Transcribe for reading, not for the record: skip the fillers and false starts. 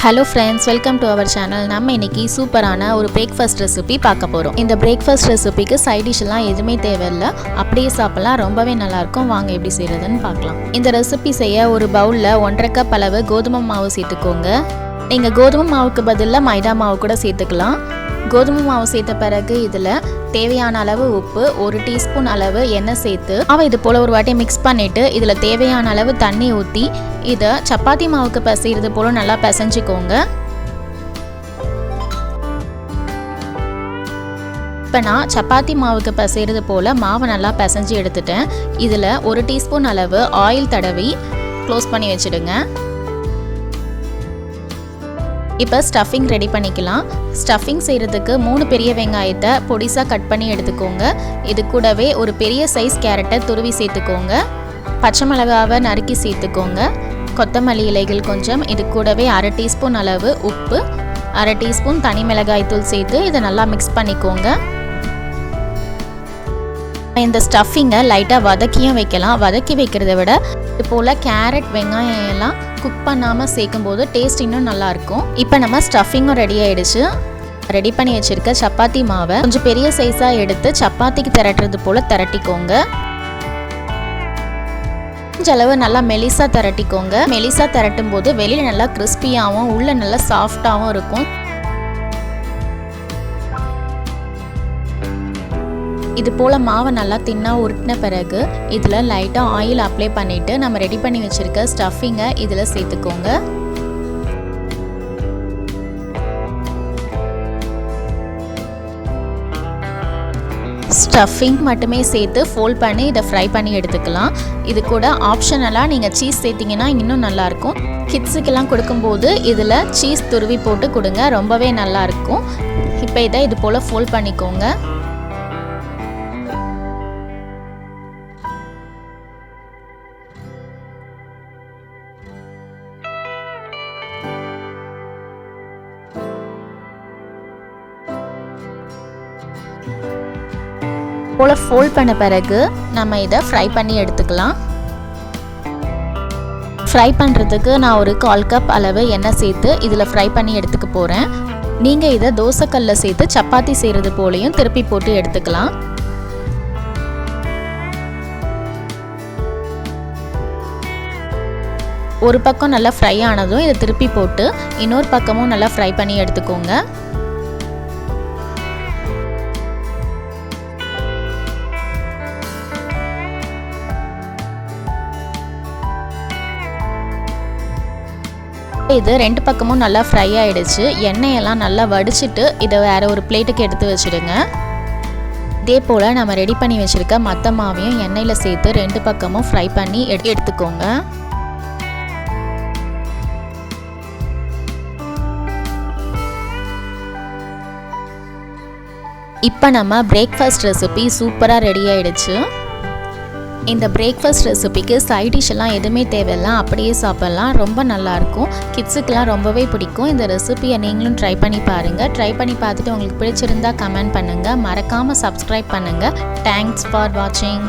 Hello friends, welcome to our channel. நம்ம இன்னைக்கு சூப்பரான ஒரு பிரேக்ஃபாஸ்ட் ரெசிபி பார்க்க போறோம். இந்த பிரேக்ஃபாஸ்ட் ரெசிபிக்கு சைட் டிஷ் எல்லாம் எதுமே தேவையில்லை. அப்படியே சாப்பிடலாம், ரொம்பவே நல்லா இருக்கும். வாங்க எப்படி செய்யறதுன்னு பார்க்கலாம். இந்த ரெசிபி செய்ய ஒரு பவுல்ல 1.5 கப் அளவு கோதுமை மாவு சேர்த்துக்கோங்க. நீங்க கோதுமை மாவுக்கு பதிலா மைதா மாவு கூட சேர்த்துக்கலாம். கோதுமை மாவு சேர்த்த பிறகு இதில் தேவையான அளவு உப்பு, 1 டீஸ்பூன் அளவு எண்ணெய் சேர்த்து இது போல் ஒரு வாட்டி மிக்ஸ் பண்ணிவிட்டு இதில் தேவையான அளவு தண்ணி ஊற்றி இதை சப்பாத்தி மாவுக்கு பிசைகிறது போல் நல்லா பிசைஞ்சிக்கோங்க. இப்போ நான் சப்பாத்தி மாவுக்கு பிசைகிறது போல் மாவை நல்லா பிசைஞ்சு எடுத்துட்டேன். இதில் 1 டீஸ்பூன் அளவு ஆயில் தடவி க்ளோஸ் பண்ணி வச்சுடுங்க. இப்போ ஸ்டஃபிங் ரெடி பண்ணிக்கலாம். ஸ்டஃபிங் செய்கிறதுக்கு 3 பெரிய வெங்காயத்தை பொடிசாக கட் பண்ணி எடுத்துக்கோங்க. இது கூடவே ஒரு பெரிய சைஸ் கேரட்டை துருவி சேர்த்துக்கோங்க. பச்சை மிளகாவை நறுக்கி சேர்த்துக்கோங்க. கொத்தமல்லி இலைகள் கொஞ்சம், இது கூடவே 1/2 டீஸ்பூன் அளவு உப்பு, 1/2 டீஸ்பூன் தனி மிளகாய் தூள் சேர்த்து இதை நல்லா மிக்ஸ் பண்ணிக்கோங்க. இந்த ஸ்டஃபிங்கை லைட்டாக வதக்கியும் வைக்கலாம். வதக்கி வைக்கிறத விட இது போல் கேரட் வெங்காயம் எல்லாம் குக் பண்ணாமல் சேர்க்கும் போது டேஸ்ட் இன்னும் நல்லாயிருக்கும். இப்போ நம்ம ஸ்டஃபிங்கும் ரெடி ஆகிடுச்சு. ரெடி பண்ணி வச்சுருக்க சப்பாத்தி மாவை கொஞ்சம் பெரிய சைஸாக எடுத்து சப்பாத்திக்கு திரட்டுறது போல் திரட்டிக்கோங்க. கொஞ்சம் அளவு நல்லா மெலிசாக திரட்டிக்கோங்க. மெலிசாக திரட்டும் போது வெளியில் நல்லா கிறிஸ்பியாகவும் உள்ள நல்லா சாஃப்டாகவும் இருக்கும். இது போல் மாவை நல்லா தின்னா உருட்டின பிறகு இதில் லைட்டாக ஆயில் அப்ளை பண்ணிவிட்டு நம்ம ரெடி பண்ணி வச்சுருக்க ஸ்டஃபிங்கை இதில் சேர்த்துக்கோங்க. ஸ்டஃபிங் மட்டுமே சேர்த்து ஃபோல்ட் பண்ணி இதை ஃப்ரை பண்ணி எடுத்துக்கலாம். இது கூட ஆப்ஷனலாக நீங்கள் சீஸ் சேர்த்திங்கன்னா இன்னும் நல்லாயிருக்கும். கிட்ஸுக்கெல்லாம் கொடுக்கும்போது இதில் சீஸ் துருவி போட்டு கொடுங்க, ரொம்பவே நல்லாயிருக்கும். இப்போ இதை இது போல் ஃபோல்ட் பண்ணிக்கோங்க. போல் ஃபோல்ட் பண்ண பிறகு நம்ம இதை ஃப்ரை பண்ணி எடுத்துக்கலாம். ஃப்ரை பண்ணுறதுக்கு நான் ஒரு 1/4 கப் அளவு எண்ணெய் சேர்த்து இதில் ஃப்ரை பண்ணி எடுத்துக்க போகிறேன். நீங்கள் இதை தோசைக்கல்ல சேர்த்து சப்பாத்தி செய்கிறது போலையும் திருப்பி போட்டு எடுத்துக்கலாம். ஒரு பக்கம் நல்லா ஃப்ரை ஆனதும் இதை திருப்பி போட்டு இன்னொரு பக்கமும் நல்லா ஃப்ரை பண்ணி எடுத்துக்கோங்க. இது 2 பக்கமும் நல்லா ஃப்ரை ஆகிடுச்சு. எண்ணெயெல்லாம் நல்லா வடிச்சிட்டு இதை வேறு ஒரு பிளேட்டுக்கு எடுத்து வச்சுடுங்க. இதே போல் நம்ம ரெடி பண்ணி வச்சுருக்க மற்ற மாவையும் எண்ணெயில் சேர்த்து 2 பக்கமும் ஃப்ரை பண்ணி எடுத்துக்கோங்க. இப்போ நம்ம பிரேக்ஃபாஸ்ட் ரெசிபி சூப்பராக ரெடி ஆகிடுச்சு. இந்த பிரேக்ஃபாஸ்ட் ரெசிபிக்கு சைட் டிஷ் எல்லாம் எதுவுமே தேவையில்லை, அப்படியே சாப்பிட்லாம், ரொம்ப நல்லாயிருக்கும். கிட்ஸுக்கெலாம் ரொம்பவே பிடிக்கும். இந்த ரெசிபியை நீங்களும் ட்ரை பண்ணி பாருங்கள். ட்ரை பண்ணி பார்த்துட்டு உங்களுக்கு பிடிச்சிருந்தா கமெண்ட் பண்ணுங்கள். மறக்காமல் சப்ஸ்கிரைப் பண்ணுங்கள். தேங்க்ஸ் ஃபார் வாட்சிங்.